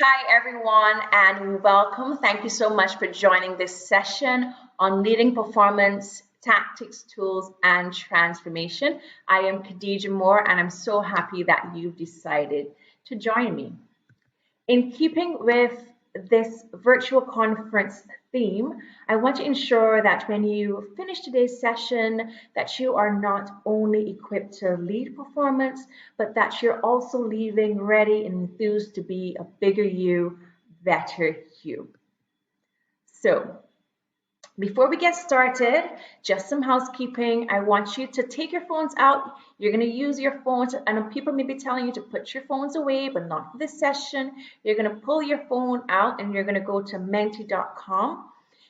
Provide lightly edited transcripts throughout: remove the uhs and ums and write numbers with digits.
Hi, everyone, and welcome. Thank you so much for joining this session on leading performance, tactics, tools, and transformation. I am Khadija Moore, and I'm so happy that you've decided to join me. In keeping with this virtual conference theme, I want to ensure that when you finish today's session, that you are not only equipped to lead performance, but that you're also leaving ready and enthused to be a bigger you, better you. So, before we get started, just some housekeeping. I want you to take your phones out. You're going to use your phones, and people may be telling you to put your phones away, but not for this session. You're going to pull your phone out and you're going to go to menti.com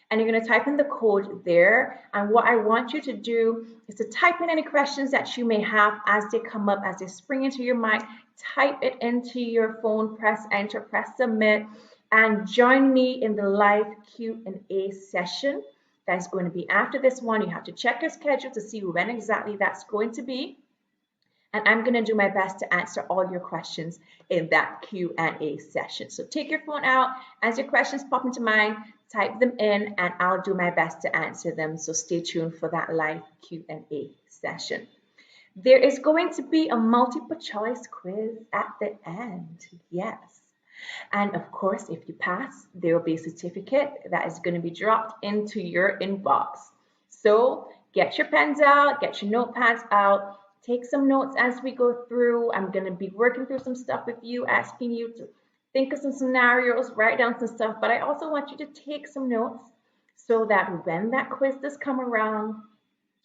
and you're going to type in the code there. And what I want you to do is to type in any questions that you may have as they come up, as they spring into your mind. Type it into your phone, press enter, press submit, and join me in the live Q&A session. That's going to be after this one. You have to check your schedule to see when exactly that's going to be. And I'm going to do my best to answer all your questions in that Q&A session. So take your phone out. As your questions pop into mind, type them in, and I'll do my best to answer them. So stay tuned for that live Q&A session. There is going to be a multiple choice quiz at the end. Yes. And of course, if you pass, there will be a certificate that is going to be dropped into your inbox. So get your pens out, get your notepads out, take some notes as we go through. I'm going to be working through some stuff with you, asking you to think of some scenarios, write down some stuff, but I also want you to take some notes so that when that quiz does come around,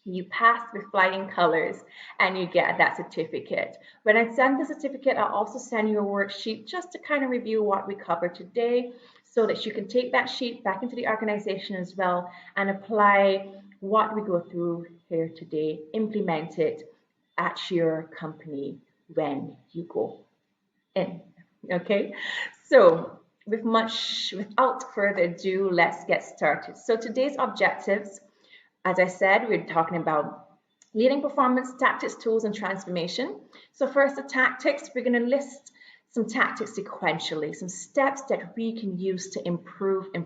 you pass with flying colors and you get that certificate. When I send the certificate, I'll also send you a worksheet just to kind of review what we covered today so that you can take that sheet back into the organization as well and apply what we go through here today, implement it at your company when you go in. Okay, so without further ado, let's get started. So today's objectives, as I said, we're talking about leading performance, tactics, tools, and transformation. So first, the tactics, we're going to list some tactics sequentially, some steps that we can use to improve in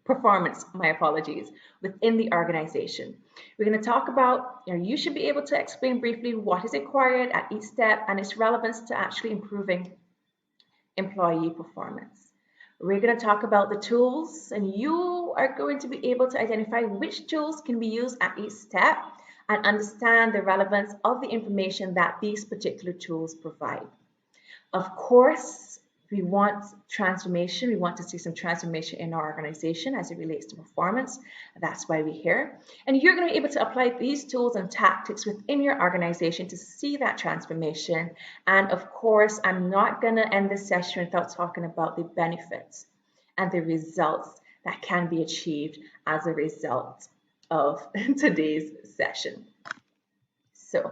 performance, within the organization. We're going to talk about, you should be able to explain briefly what is required at each step and its relevance to actually improving employee performance. We're going to talk about the tools, and you are going to be able to identify which tools can be used at each step and understand the relevance of the information that these particular tools provide. Of course, we want transformation. We want to see some transformation in our organization as it relates to performance. That's why we're here. And you're going to be able to apply these tools and tactics within your organization to see that transformation. And of course, I'm not going to end this session without talking about the benefits and the results that can be achieved as a result of today's session. So,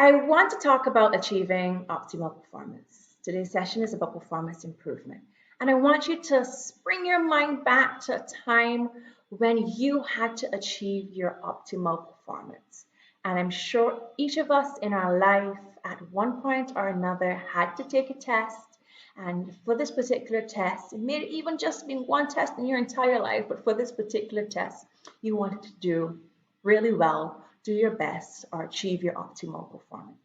I want to talk about achieving optimal performance. Today's session is about performance improvement. And I want you to spring your mind back to a time when you had to achieve your optimal performance. And I'm sure each of us in our life at one point or another had to take a test. And for this particular test, it may even just be one test in your entire life, but for this particular test, you wanted to do really well, do your best, or achieve your optimal performance.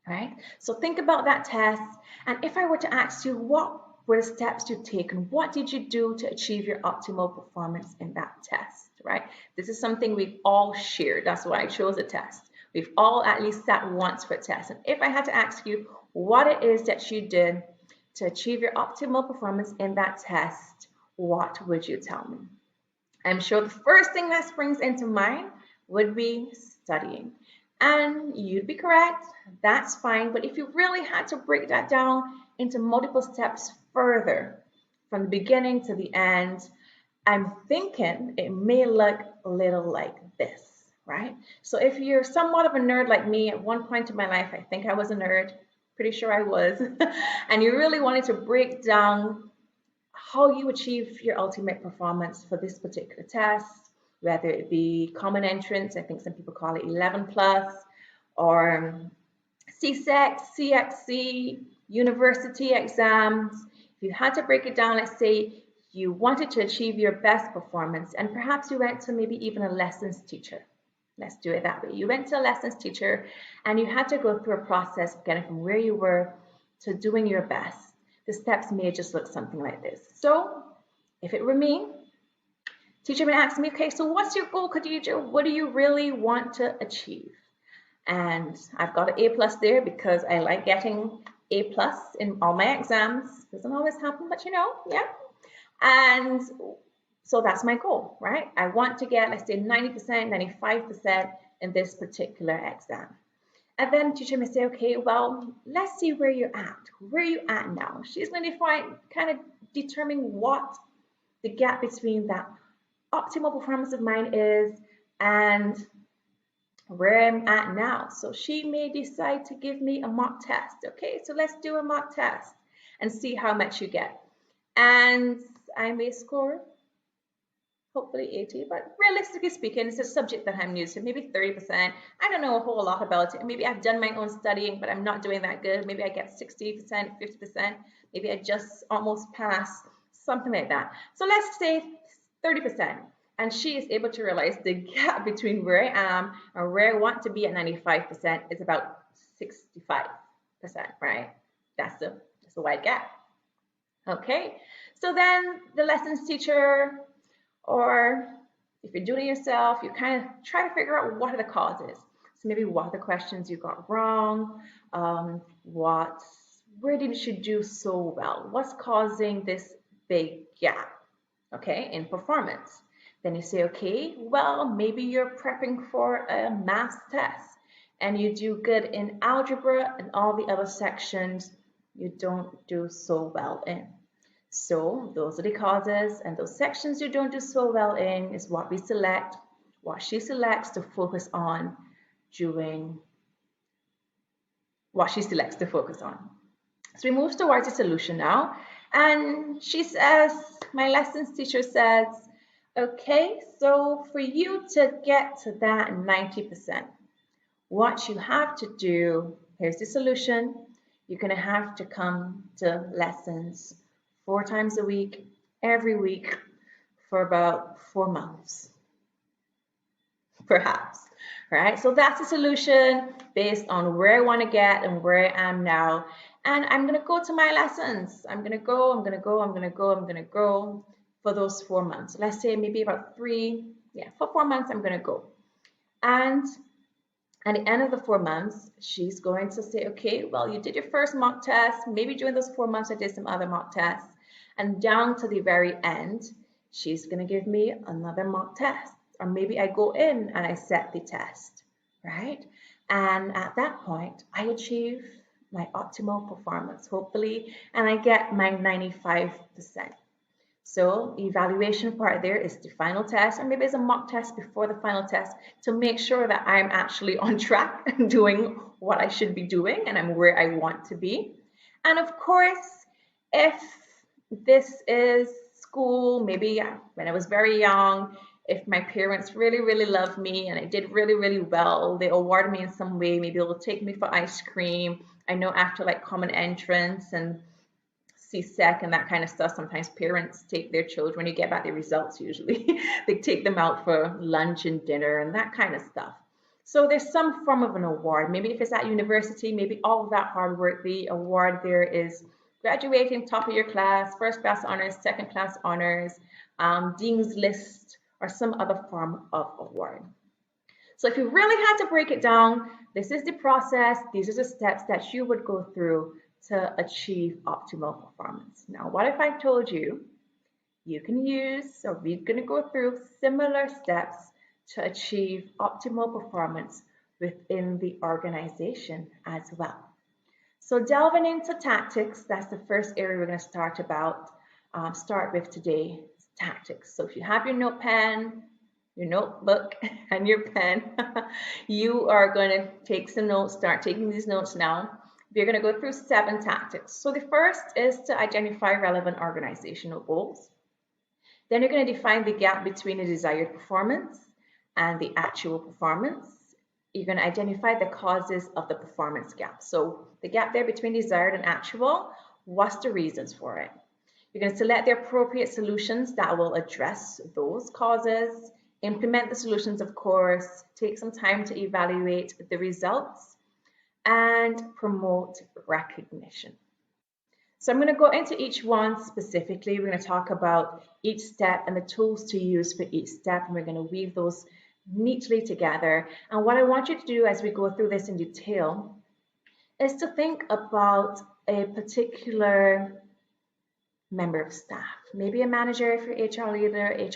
Right? So think about that test. And if I were to ask you, what were the steps you've taken? What did you do to achieve your optimal performance in that test? Right? This is something we've all shared. That's why I chose a test. We've all at least sat once for a test. And if I had to ask you what it is that you did to achieve your optimal performance in that test, what would you tell me? I'm sure the first thing that springs into mind would be studying. And you'd be correct, that's fine. But if you really had to break that down into multiple steps further, from the beginning to the end, I'm thinking it may look a little like this, right? So if you're somewhat of a nerd like me, at one point in my life, I think I was a nerd, pretty sure I was, and you really wanted to break down how you achieve your ultimate performance for this particular test, whether it be common entrance, I think some people call it 11 plus, or CSEC, CXC, university exams. If you had to break it down, let's say you wanted to achieve your best performance and perhaps you went to maybe even a lessons teacher. Let's do it that way. You went to a lessons teacher and you had to go through a process of getting from where you were to doing your best. The steps may just look something like this. So if it were me, teacher would ask me, okay, so what's your goal, Khadija? What do you really want to achieve? And I've got an A+ there because I like getting A+ in all my exams. Doesn't always happen, but you know, yeah. And so that's my goal, right? I want to get, let's say 90%, 95% in this particular exam. And then teacher may say, okay, well, let's see where you're at. Where are you at now? She's going to kind of determine what the gap between that optimal performance of mine is and where I'm at now. So she may decide to give me a mock test. Okay, so let's do a mock test and see how much you get. And I may score hopefully 80, but realistically speaking, it's a subject that I'm new to, maybe 30%. I don't know a whole lot about it. Maybe I've done my own studying, but I'm not doing that good. Maybe I get 60%, 50%. Maybe I just almost pass, something like that. So let's say 30%. And she is able to realize the gap between where I am and where I want to be at 95% is about 65%, right? That's a wide gap. Okay, so then the lessons teacher, or if you're doing it yourself, you kind of try to figure out what are the causes. So maybe what are the questions you got wrong? Where didn't you do so well? What's causing this big gap, okay, in performance? Then you say, okay, well, maybe you're prepping for a math test and you do good in algebra and all the other sections you don't do so well in. So those are the causes, and those sections you don't do so well in is what we select, what she selects to focus on during what she selects to focus on. So we move towards the solution now, and she says, my lessons teacher says, okay, so for you to get to that 90%, what you have to do, here's the solution, you're going to have to come to lessons 4 times a week, every week, for about 4 months, perhaps, right? So that's a solution based on where I want to get and where I am now. And I'm going to go to my lessons. I'm going to go for those 4 months. Let's say maybe about 3, for 4 months, I'm going to go. And at the end of the 4 months, she's going to say, okay, well, you did your first mock test. Maybe during those 4 months, I did some other mock tests. And down to the very end, she's going to give me another mock test. Or maybe I go in and I set the test, right? And at that point, I achieve my optimal performance, hopefully, and I get my 95%. So the evaluation part there is the final test, or maybe it's a mock test before the final test to make sure that I'm actually on track and doing what I should be doing and I'm where I want to be. And of course, if this is school, maybe when I was very young, if my parents really, really loved me and I did really, really well, they awarded me in some way, maybe they'll take me for ice cream. I know after like common entrance and CSEC and that kind of stuff, sometimes parents take their children, when you get back the results usually, they take them out for lunch and dinner and that kind of stuff. So there's some form of an award. Maybe if it's at university, maybe all of that hard work, the award there is graduating top of your class, first class honors, second class honors, dean's list, or some other form of award. So if you really had to break it down, this is the process, these are the steps that you would go through to achieve optimal performance. Now, what if I told you you can use, so we're going to go through similar steps to achieve optimal performance within the organization as well. So delving into tactics, that's the first area we're going to start with today, tactics. So if you have your notepad, your notebook, and your pen, you are going to take some notes, start taking these notes now. We're going to go through 7 tactics. So the first is to identify relevant organizational goals. Then you're going to define the gap between the desired performance and the actual performance. you're going to identify the causes of the performance gap. So the gap there between desired and actual, what's the reasons for it? You're going to select the appropriate solutions that will address those causes, implement the solutions, of course, take some time to evaluate the results, and promote recognition. So I'm going to go into each one specifically. We're going to talk about each step and the tools to use for each step, and we're going to weave those neatly together. And what I want you to do as we go through this in detail is to think about a particular member of staff, maybe a manager if you're HR leader, if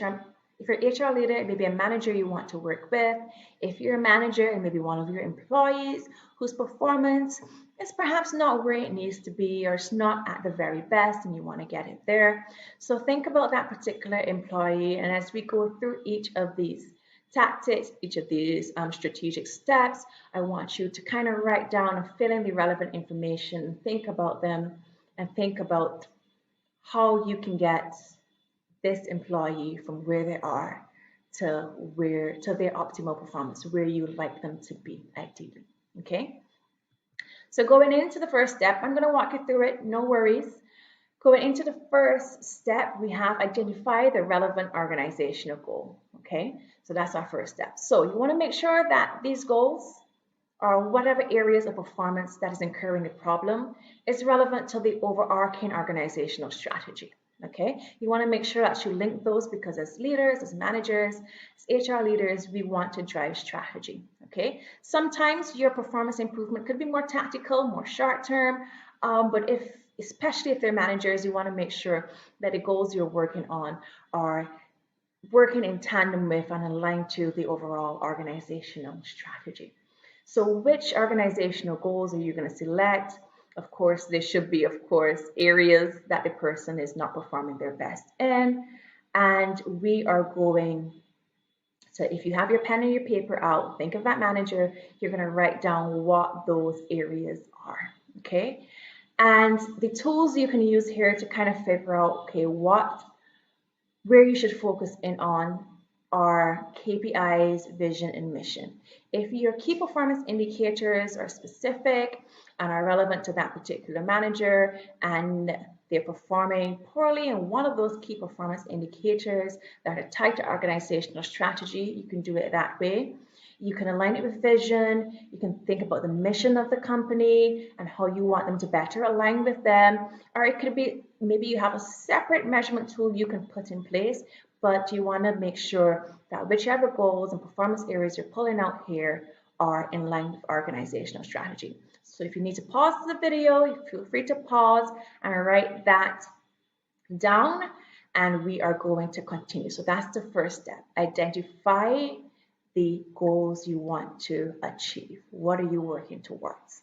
you're HR leader, it may be a manager you want to work with. If you're a manager, it may be one of your employees whose performance is perhaps not where it needs to be, or it's not at the very best and you want to get it there. So think about that particular employee, and as we go through each of these tactics, each of these strategic steps, I want you to kind of write down and fill in the relevant information, think about them, and think about how you can get this employee from where they are to their optimal performance, where you would like them to be ideally. Okay. So going into the first step, I'm going to walk you through it, no worries. Going into the first step, we have identify the relevant organizational goal. Okay, so that's our first step. So you want to make sure that these goals, or whatever areas of performance that is incurring the problem, is relevant to the overarching organizational strategy. Okay, you want to make sure that you link those, because as leaders, as managers, as HR leaders, we want to drive strategy. Okay, sometimes your performance improvement could be more tactical, more short term, but especially if they're managers, you want to make sure that the goals you're working on are working in tandem with and aligned to the overall organizational strategy. So which organizational goals are you going to select? Of course, there should be, of course, areas that the person is not performing their best in. And we are going to, if you have your pen and your paper out, think of that manager, you're going to write down what those areas are, okay? And the tools you can use here to kind of figure out, okay, where you should focus in on are KPIs, vision, and mission. If your key performance indicators are specific and are relevant to that particular manager, and they're performing poorly in one of those key performance indicators that are tied to organizational strategy, you can do it that way. You can align it with vision. You can think about the mission of the company and how you want them to better align with them. Or it could be maybe you have a separate measurement tool you can put in place, but you want to make sure that whichever goals and performance areas you're pulling out here are in line with organizational strategy. So if you need to pause the video, feel free to pause and write that down, and we are going to continue. So that's the first step. Identify the goals you want to achieve. What are you working towards?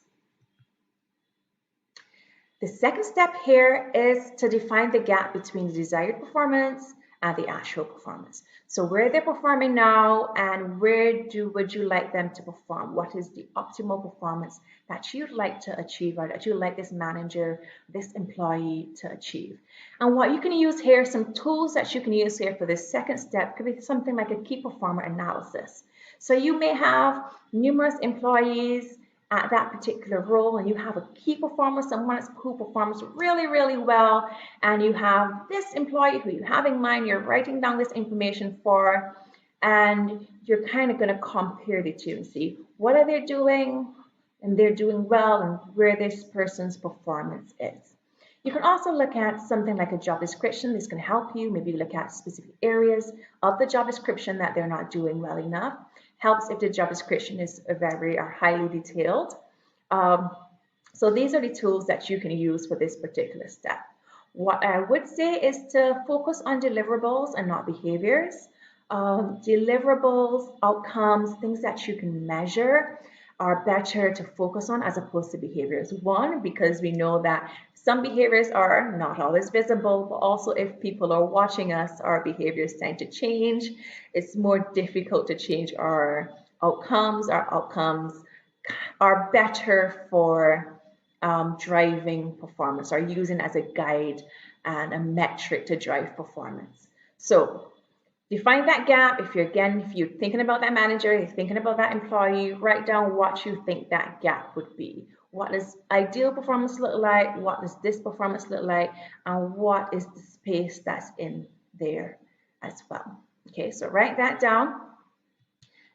The second step here is to define the gap between the desired performance and the actual performance. So where they're performing now and where would you like them to perform? What is the optimal performance that you'd like to achieve, or that you'd like this manager, this employee to achieve? And what you can use here, some tools that you can use here for this second step, could be something like a key performer analysis. So you may have numerous employees at that particular role, and you have a key performer, someone who performs really, really well, and you have this employee who you have in mind, you're writing down this information for, and you're kind of going to compare the two and see what are they doing, and they're doing well, and where this person's performance is. You can also look at something like a job description. This can help you. Maybe look at specific areas of the job description that they're not doing well enough. Helps if the job description is very or highly detailed. So these are the tools that you can use for this particular step. What I would say is to focus on deliverables and not behaviors. Deliverables, outcomes, things that you can measure are better to focus on as opposed to behaviors. One, because we know that some behaviors are not always visible, but also if people are watching us, our behaviors tend to change. It's more difficult to change our outcomes. Our outcomes are better for driving performance, or using as a guide and a metric to drive performance. So Define that gap. If you're thinking about that manager, you're thinking about that employee, write down what you think that gap would be. What does ideal performance look like? What does this performance look like? And what is the space that's in there as well? Okay, so write that down.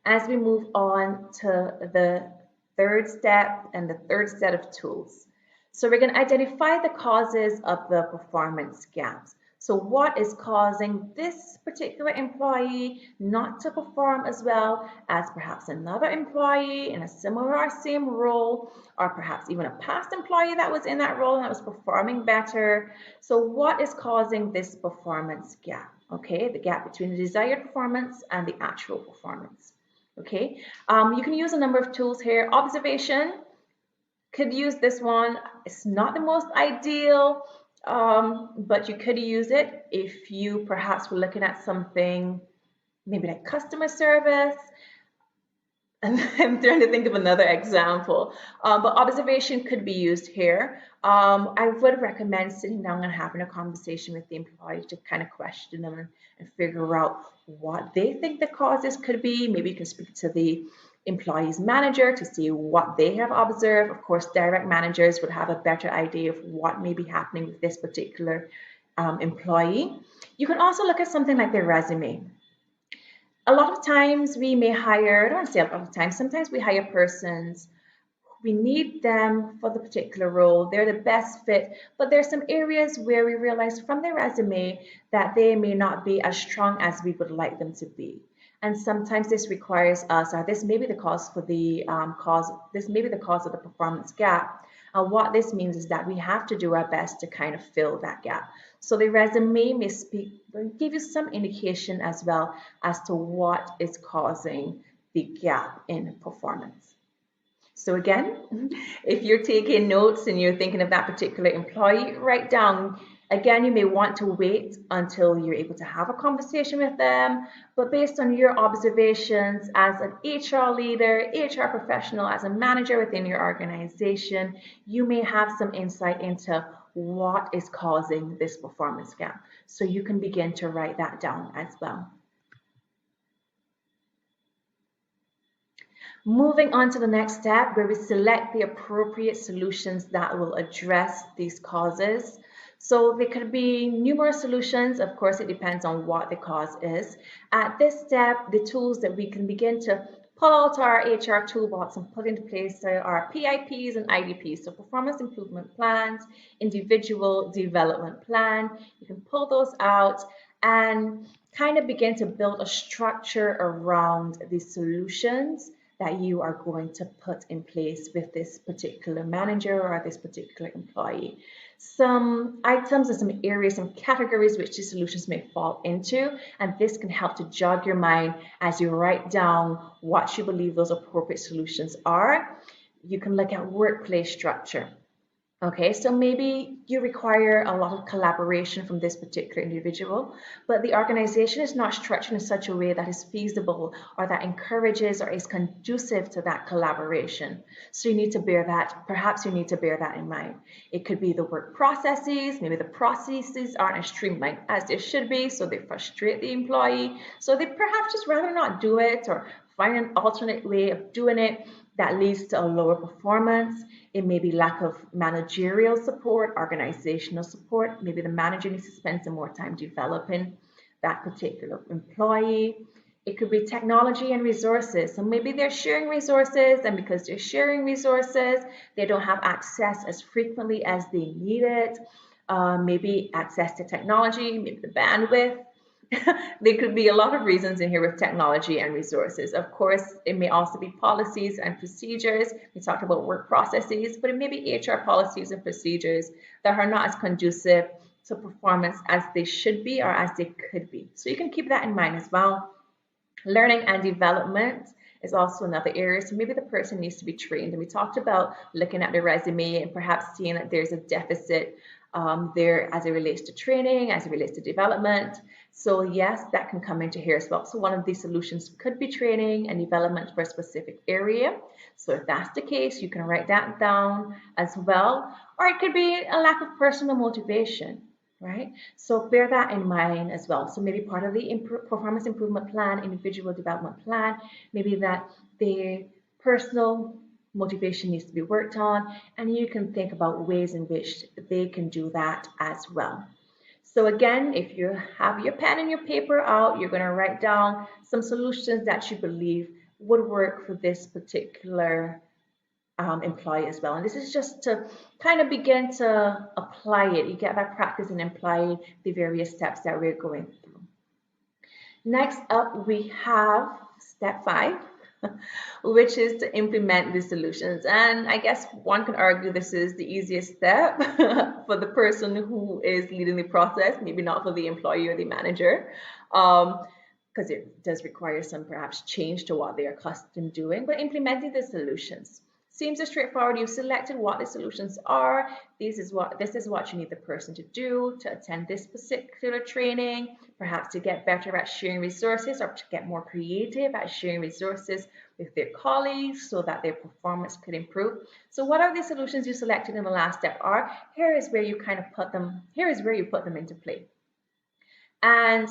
As we move on to the third step and the third set of tools. So we're going to identify the causes of the performance gaps. So what is causing this particular employee not to perform as well as perhaps another employee in a similar or same role, or perhaps even a past employee that was in that role and that was performing better? So what is causing this performance gap? Okay, the gap between the desired performance and the actual performance. Okay, you can use a number of tools here. Observation, could use this one. It's not the most ideal, but you could use it if you perhaps were looking at something maybe like customer service. And I'm trying to think of another example, but observation could be used here. I would recommend sitting down and having a conversation with the employee to kind of question them and figure out what they think the causes could be. Maybe you can speak to the employee's manager to see what they have observed. Of course, direct managers would have a better idea of what may be happening with this particular employee. You can also look at something like their resume. A lot of times we may hire, I don't want to say a lot of times, sometimes we hire persons, we need them for the particular role, they're the best fit, but there's some areas where we realize from their resume that they may not be as strong as we would like them to be. And sometimes this requires us, or this may be the cause for the this may be the cause of the performance gap. And what this means is that we have to do our best to kind of fill that gap. So the resume may give you some indication as well as to what is causing the gap in performance. So again, if you're taking notes and you're thinking of that particular employee, write down. Again, you may want to wait until you're able to have a conversation with them, but based on your observations as an HR leader, HR professional, as a manager within your organization, you may have some insight into what is causing this performance gap. So you can begin to write that down as well. Moving on to the next step, where we select the appropriate solutions that will address these causes. So there could be numerous solutions. Of course, it depends on what the cause is. At this step, the tools that we can begin to pull out our HR toolbox and put into place are PIPs and IDPs, so performance improvement plans, individual development plan. You can pull those out and kind of begin to build a structure around the solutions that you are going to put in place with this particular manager or this particular employee. Some items and some areas, some categories which these solutions may fall into, and this can help to jog your mind as you write down what you believe those appropriate solutions are. You can look at workplace structure. Okay, so maybe you require a lot of collaboration from this particular individual, but the organization is not structured in such a way that is feasible or that encourages or is conducive to that collaboration. So you need to bear that, perhaps you need to bear that in mind. It could be the work processes, maybe the processes aren't as streamlined as they should be, so they frustrate the employee. So they perhaps just rather not do it or find an alternate way of doing it that leads to a lower performance. It may be lack of managerial support, organizational support. Maybe the manager needs to spend some more time developing that particular employee. It could be technology and resources. So maybe they're sharing resources, and because they're sharing resources, they don't have access as frequently as they need it. Maybe access to technology, maybe the bandwidth. There could be a lot of reasons in here with technology and resources. Of course, it may also be policies and procedures. We talked about work processes, but it may be HR policies and procedures that are not as conducive to performance as they should be or as they could be. So you can keep that in mind as well. Learning and development is also another area. So maybe the person needs to be trained. And we talked about looking at the resume and perhaps seeing that there's a deficit there as it relates to training, as it relates to development. So yes, that can come into here as well. So one of these solutions could be training and development for a specific area. So if that's the case, you can write that down as well. Or it could be a lack of personal motivation. right? So bear that in mind as well. So maybe part of the performance improvement plan, individual development plan, maybe that the personal motivation needs to be worked on, and you can think about ways in which they can do that as well. So again, if you have your pen and your paper out, you're going to write down some solutions that you believe would work for this particular employee as well. And this is just to kind of begin to apply it. You get that practice in applying the various steps that we're going through. Next up, we have step 5, which is to implement the solutions. And I guess one can argue this is the easiest step for the person who is leading the process, maybe not for the employee or the manager, because it does require some perhaps change to what they're accustomed doing, but implementing the solutions. Seems straightforward. You've selected what the solutions are. This is what you need the person to do to attend this particular training, perhaps to get better at sharing resources or to get more creative at sharing resources with their colleagues so that their performance could improve. So what are the solutions you selected in the last step are? Here is where you kind of put them, here is where you put them into play. And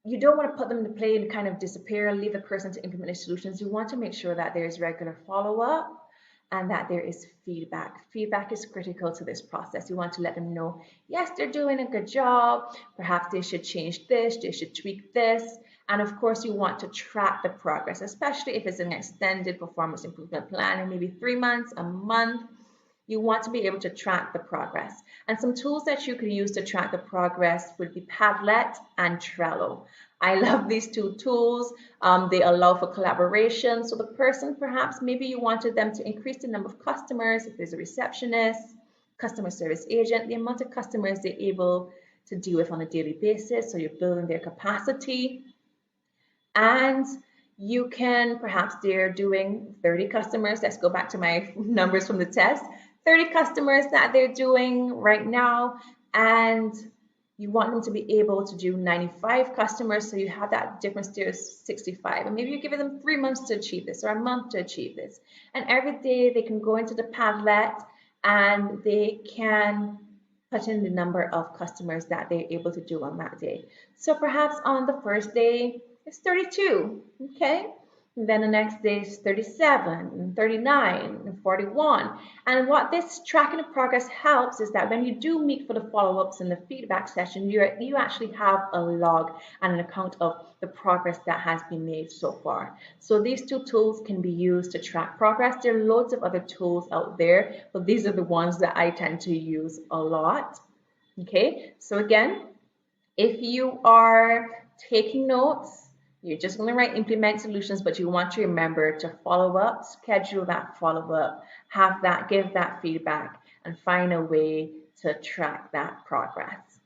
you don't want to put them into play and kind of disappear, leave the person to implement the solutions. You want to make sure that there's regular follow-up and that there is feedback. Feedback is critical to this process. You want to let them know, yes, they're doing a good job. Perhaps they should change this, they should tweak this. And of course, you want to track the progress, especially if it's an extended performance improvement plan and maybe 3 months, a month. You want to be able to track the progress. And some tools that you can use to track the progress would be Padlet and Trello. I love these two tools. They allow for collaboration. So the person, perhaps, maybe you wanted them to increase the number of customers, if there's a receptionist, customer service agent, the amount of customers they're able to deal with on a daily basis. So you're building their capacity. And you can, perhaps they're doing 30 customers. Let's go back to my numbers from the test. 30 customers that they're doing right now, and you want them to be able to do 95 customers, so you have that difference there is 65, and maybe you're giving them 3 months to achieve this or a month to achieve this, and every day they can go into the Padlet and they can put in the number of customers that they're able to do on that day. So perhaps on the first day it's 32, okay? And then the next day is 37, 39, 41. And what this tracking of progress helps is that when you do meet for the follow-ups and the feedback session, you actually have a log and an account of the progress that has been made so far. So these two tools can be used to track progress. There are loads of other tools out there, but these are the ones that I tend to use a lot. Okay, so again, if you are taking notes, you're just going to write implement solutions, but you want to remember to follow up, schedule that follow up, have that, give that feedback, and find a way to track that progress.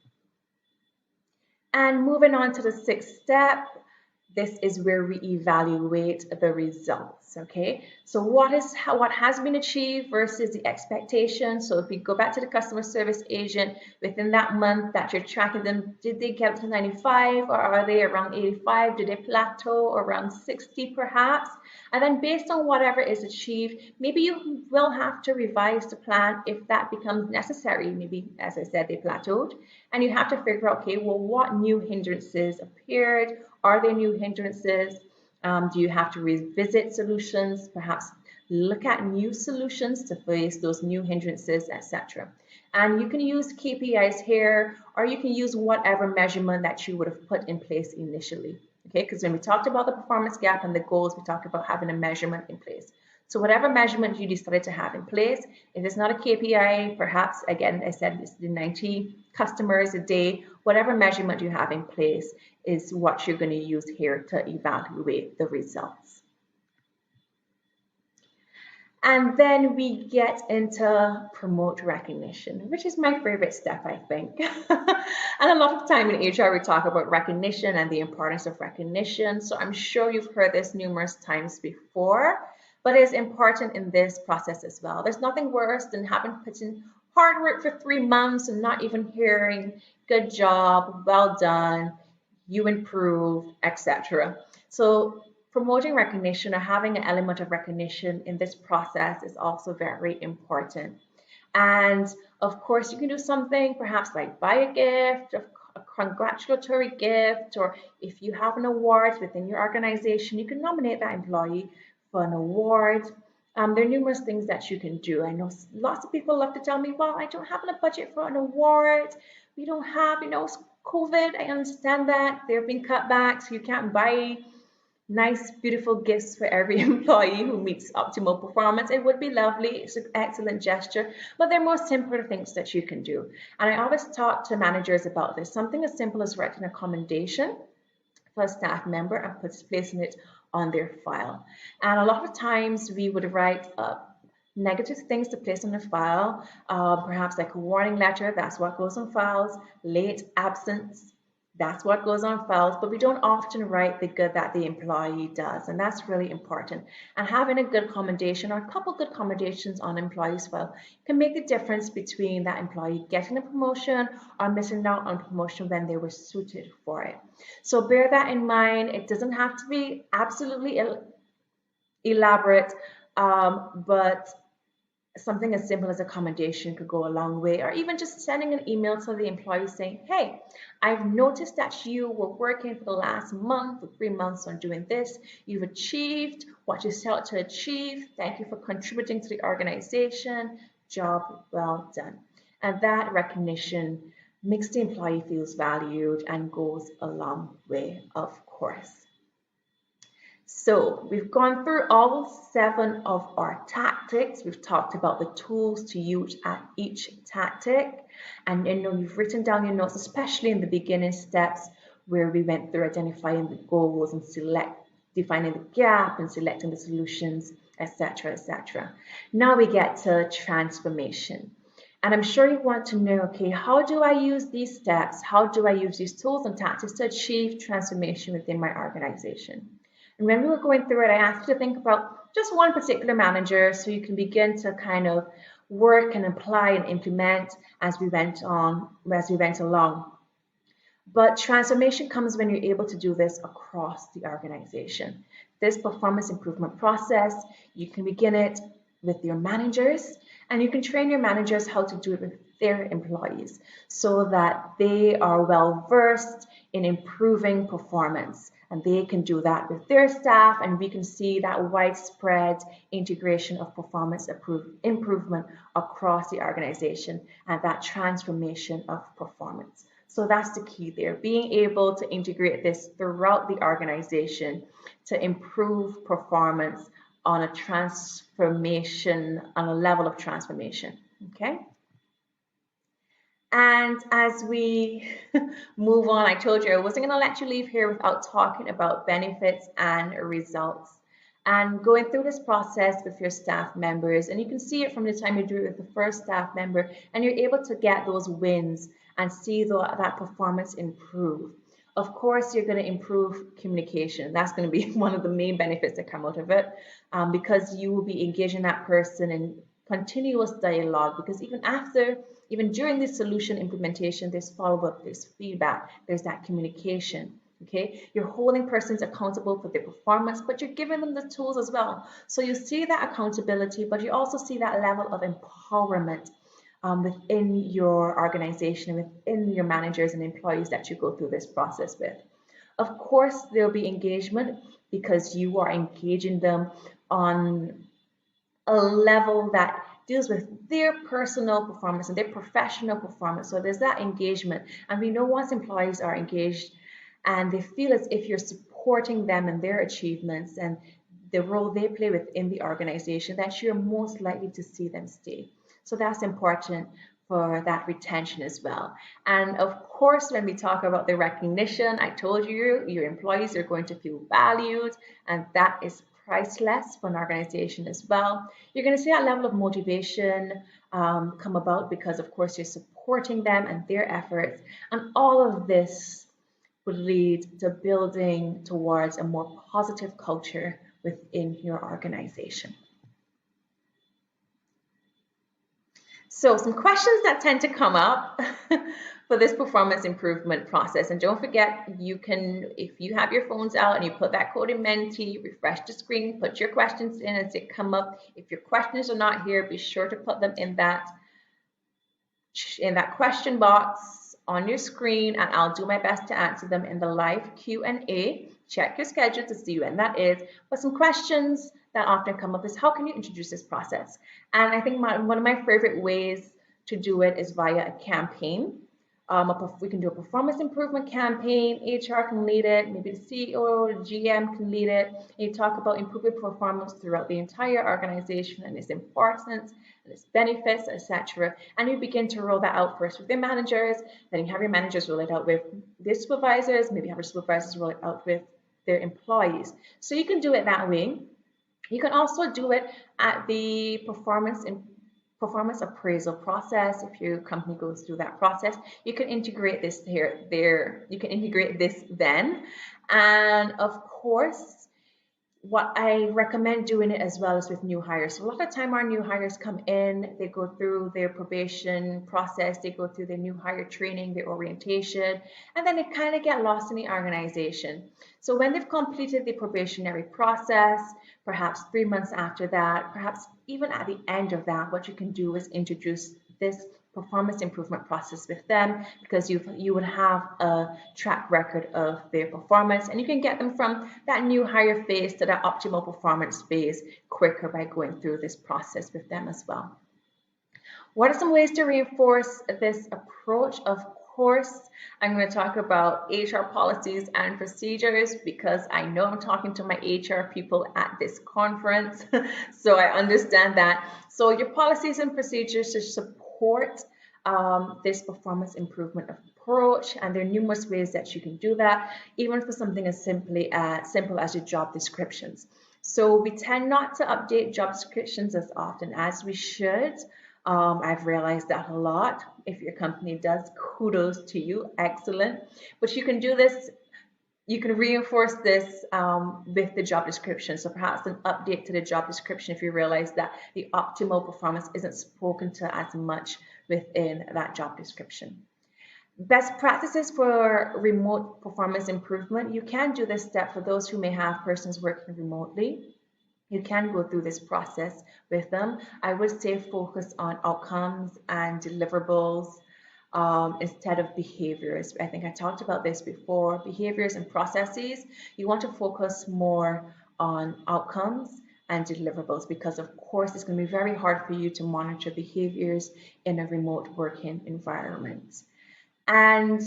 And moving on to the 6th step, this is where we evaluate the results, okay? So what has been achieved versus the expectation. So if we go back to the customer service agent, within that month that you're tracking them, did they get to 95 or are they around 85? Did they plateau around 60 perhaps? And then based on whatever is achieved, maybe you will have to revise the plan if that becomes necessary. Maybe, as I said, they plateaued, and you have to figure out, okay, well, what new hindrances appeared? Are there new hindrances? Do you have to revisit solutions? Perhaps look at new solutions to face those new hindrances, etc. And you can use KPIs here, or you can use whatever measurement that you would have put in place initially. Okay, because when we talked about the performance gap and the goals, we talked about having a measurement in place. So whatever measurement you decided to have in place, if it's not a KPI, perhaps, again, I said it's the 90 customers a day, whatever measurement you have in place is what you're going to use here to evaluate the results. And then we get into promote recognition, which is my favorite step, I think. And a lot of time in HR, we talk about recognition and the importance of recognition. So I'm sure you've heard this numerous times before, but it's important in this process as well. There's nothing worse than having put in hard work for 3 months and not even hearing, good job, well done, you improved, etc. So promoting recognition or having an element of recognition in this process is also very important. And of course, you can do something perhaps like buy a gift, a congratulatory gift, or if you have an award within your organization, you can nominate that employee for an award. There are numerous things that you can do. I know lots of people love to tell me, well, I don't have a budget for an award. We don't have, COVID. I understand that. There have been cutbacks. You can't buy nice, beautiful gifts for every employee who meets optimal performance. It would be lovely. It's an excellent gesture, but there are more simpler things that you can do. And I always talk to managers about this. Something as simple as writing a commendation for a staff member and placing it on their file. And a lot of times we would write negative things to place on the file, perhaps like a warning letter, that's what goes on files, late absence, that's what goes on files, but we don't often write the good that the employee does, and that's really important. And having a good commendation or a couple good commendations on employees' file can make the difference between that employee getting a promotion or missing out on promotion when they were suited for it. So bear that in mind. It doesn't have to be absolutely elaborate, but something as simple as a commendation could go a long way, or even just sending an email to the employee saying, hey, I've noticed that you were working for the last month or 3 months on doing this. You've achieved what you set out to achieve. Thank you for contributing to the organization. Job well done. And that recognition makes the employee feels valued and goes a long way, of course. So we've gone through all 7 of our tactics. We've talked about the tools to use at each tactic. And you've written down your notes, especially in the beginning steps where we went through identifying the goals and defining the gap and selecting the solutions, etc., etc. Now we get to transformation. And I'm sure you want to know, okay, how do I use these steps? How do I use these tools and tactics to achieve transformation within my organization? And when we were going through it, I asked you to think about just one particular manager so you can begin to kind of work and apply and implement as we went along. But transformation comes when you're able to do this across the organization. This performance improvement process, you can begin it with your managers, and you can train your managers how to do it with their employees so that they are well versed in improving performance. And they can do that with their staff, and we can see that widespread integration of performance improvement across the organization and that transformation of performance. So that's the key there, being able to integrate this throughout the organization to improve performance on a level of transformation, okay? And as we move on, I told you I wasn't going to let you leave here without talking about benefits and results. And going through this process with your staff members, and you can see it from the time you do it with the first staff member, and you're able to get those wins and see that performance improve. Of course, you're going to improve communication. That's going to be one of the main benefits that come out of it, because you will be engaging that person in continuous dialogue, because even during this solution implementation, there's follow-up, there's feedback, there's that communication, okay? You're holding persons accountable for their performance, but you're giving them the tools as well. So you see that accountability, but you also see that level of empowerment within your organization, within your managers and employees that you go through this process with. Of course, there'll be engagement because you are engaging them on a level that deals with their personal performance and their professional performance. So there's that engagement. And we know once employees are engaged and they feel as if you're supporting them in their achievements and the role they play within the organization, that you're most likely to see them stay. So that's important for that retention as well. And of course, when we talk about the recognition, I told you, your employees are going to feel valued, and that is priceless for an organization as well. You're going to see that level of motivation come about because, of course, you're supporting them and their efforts. And all of this would lead to building towards a more positive culture within your organization. So some questions that tend to come up for this performance improvement process. And don't forget, you can, if you have your phones out and you put that code in Menti, refresh the screen, put your questions in as they come up. If your questions are not here, be sure to put them in that in that question box on your screen, and I'll do my best to answer them in the live Q&A. Check your schedule to see when that is. But some questions that often come up is, how can you introduce this process? And I think one of my favorite ways to do it is via a campaign. We can do a performance improvement campaign. HR can lead it. Maybe the CEO or the GM can lead it. And you talk about improving performance throughout the entire organization and its importance and its benefits, etc. And you begin to roll that out first with your managers. Then you have your managers roll it out with their supervisors. Maybe have your supervisors roll it out with their employees. So you can do it that way. You can also do it at the performance appraisal process. If your company goes through that process, you can integrate this there. You can integrate this then. And of course, what I recommend doing it as well is with new hires. So a lot of time our new hires come in, they go through their probation process, they go through their new hire training, their orientation, and then they kind of get lost in the organization. So when they've completed the probationary process, perhaps 3 months after that, perhaps even at the end of that, what you can do is introduce this performance improvement process with them, because you would have a track record of their performance, and you can get them from that new hire phase to that optimal performance phase quicker by going through this process with them as well. What are some ways to reinforce this approach? Of course, I'm going to talk about HR policies and procedures, because I know I'm talking to my HR people at this conference, so I understand that. So your policies and procedures to support this performance improvement approach, and there are numerous ways that you can do that, even for something as simple as your job descriptions. So we tend not to update job descriptions as often as we should. I've realized that a lot. If your company does, kudos to you, excellent. But you can do this, you can reinforce this with the job description. So perhaps an update to the job description if you realize that the optimal performance isn't spoken to as much within that job description. Best practices for remote performance improvement. You can do this step for those who may have persons working remotely. You can go through this process with them. I would say focus on outcomes and deliverables instead of behaviors. I think I talked about this before. Behaviors and processes, you want to focus more on outcomes and deliverables, because of course it's going to be very hard for you to monitor behaviors in a remote working environment. And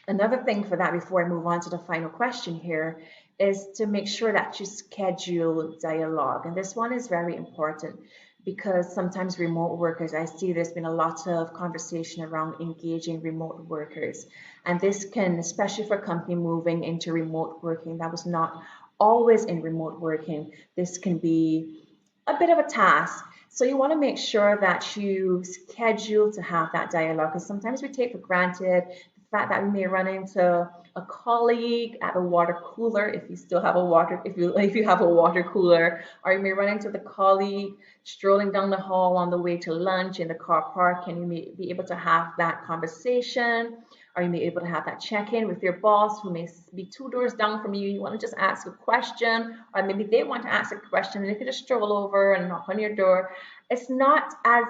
another thing for that, before I move on to the final question here, is to make sure that you schedule dialogue. And this one is very important, because sometimes remote workers, I see there's been a lot of conversation around engaging remote workers. And this can, especially for a company moving into remote working that was not always in remote working, this can be a bit of a task. So you want to make sure that you schedule to have that dialogue, because sometimes we take for granted the fact that we may run into a colleague at a water cooler, if you still have a water, if you have a water cooler, or you may run into the colleague strolling down the hall on the way to lunch in the car park, and you may be able to have that conversation, or you may be able to have that check-in with your boss who may be 2 doors down from you. You want to just ask a question, or maybe they want to ask a question, and they can just stroll over and knock on your door. It's not as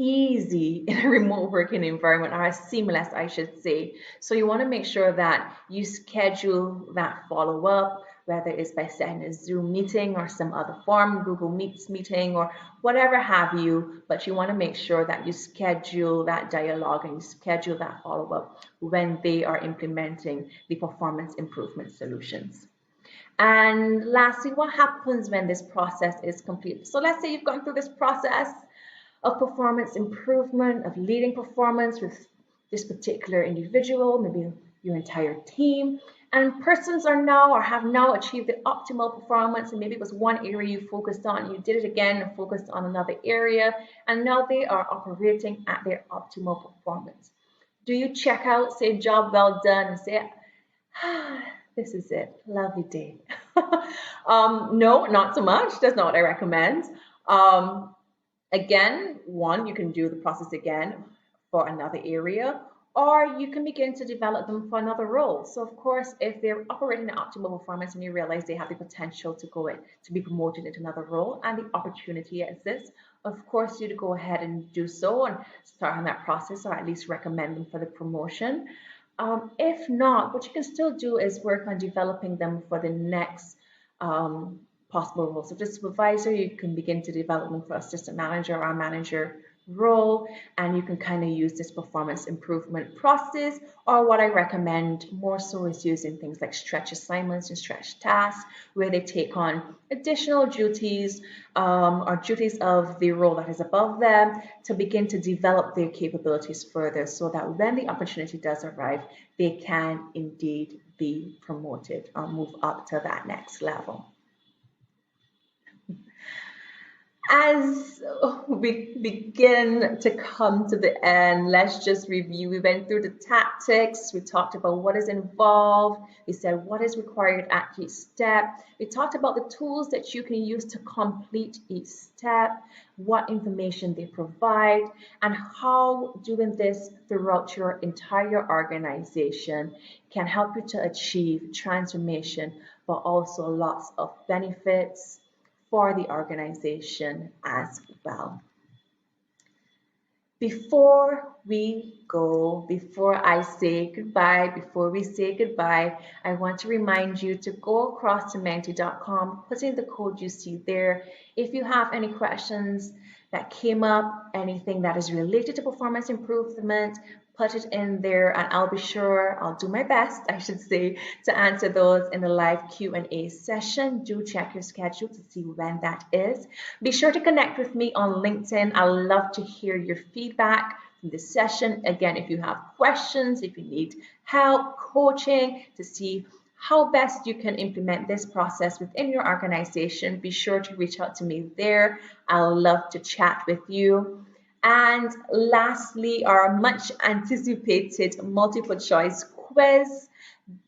easy in a remote working environment, or as seamless, I should say. So you want to make sure that you schedule that follow-up, whether it's by setting a Zoom meeting or some other form, Google Meets meeting or whatever have you, but you want to make sure that you schedule that dialogue and you schedule that follow-up when they are implementing the performance improvement solutions. And lastly, what happens when this process is complete? So let's say you've gone through this process of performance improvement, of leading performance with this particular individual, maybe your entire team, and persons are now or have now achieved the optimal performance, and maybe it was one area you focused on, you did it again and focused on another area, and now they are operating at their optimal performance. Do you check out, say job well done, and say, this is it, lovely day? No, not so much. That's not what I recommend. Again, one, you can do the process again for another area, or you can begin to develop them for another role. So of course, if they're operating at optimal performance and you realize they have the potential to be promoted into another role and the opportunity exists, of course you'd go ahead and do so and start on that process, or at least recommend them for the promotion. If not, what you can still do is work on developing them for the next possible role. So if the supervisor, you can begin to develop them for assistant manager or manager role, and you can kind of use this performance improvement process. Or what I recommend more so is using things like stretch assignments and stretch tasks, where they take on additional duties or duties of the role that is above them to begin to develop their capabilities further, so that when the opportunity does arrive, they can indeed be promoted or move up to that next level. As we begin to come to the end, let's just review. We went through the tactics. We talked about what is involved. We said what is required at each step. We talked about the tools that you can use to complete each step, what information they provide, and how doing this throughout your entire organization can help you to achieve transformation, but also lots of benefits for the organization as well. Before we go, before I say goodbye, before we say goodbye, I want to remind you to go across to menti.com, put in the code you see there. If you have any questions that came up, anything that is related to performance improvement, put it in there and I'll be sure, I'll do my best, I should say, to answer those in the live Q&A session. Do check your schedule to see when that is. Be sure to connect with me on LinkedIn. I love to hear your feedback from this session. Again, if you have questions, if you need help, coaching to see how best you can implement this process within your organization, be sure to reach out to me there. I'll love to chat with you. And lastly, our much anticipated multiple choice quiz.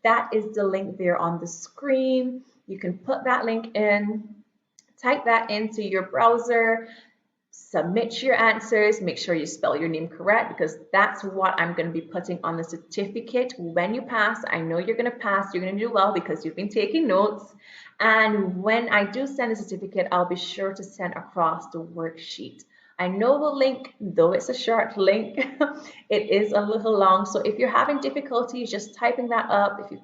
That is the link there on the screen. You can put that link in, type that into your browser, submit your answers, make sure you spell your name correct, because that's what I'm going to be putting on the certificate when you pass. I know you're going to pass, you're going to do well because you've been taking notes. And when I do send a certificate, I'll be sure to send across the worksheet. I know the link, though it's a short link, it is a little long. So if you're having difficulties just typing that up, if you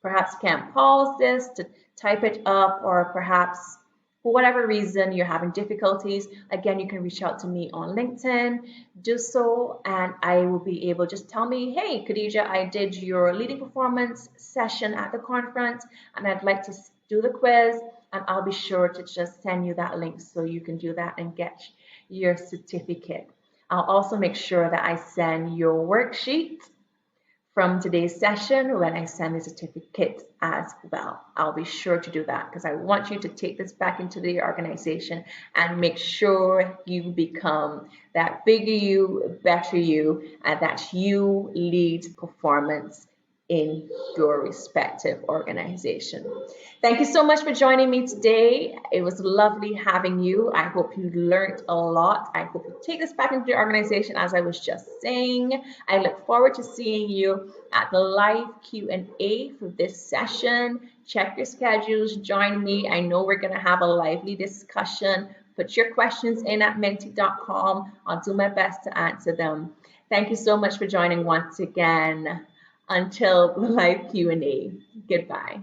perhaps can't pause this to type it up, or perhaps for whatever reason you're having difficulties, again, you can reach out to me on LinkedIn, do so, and I will be able, just tell me, hey, Khadija, I did your leading performance session at the conference, and I'd like to do the quiz, and I'll be sure to just send you that link so you can do that and get your certificate. I'll also make sure that I send your worksheet from today's session when I send the certificate as well. I'll be sure to do that because I want you to take this back into the organization and make sure you become that bigger you, better you, and that you lead performance in your respective organization. Thank you so much for joining me today. It was lovely having you. I hope you learned a lot. I hope you take this back into your organization, as I was just saying. I look forward to seeing you at the live Q&A for this session. Check your schedules, join me. I know we're going to have a lively discussion. Put your questions in at menti.com. I'll do my best to answer them. Thank you so much for joining once again. Until the live Q&A. Goodbye.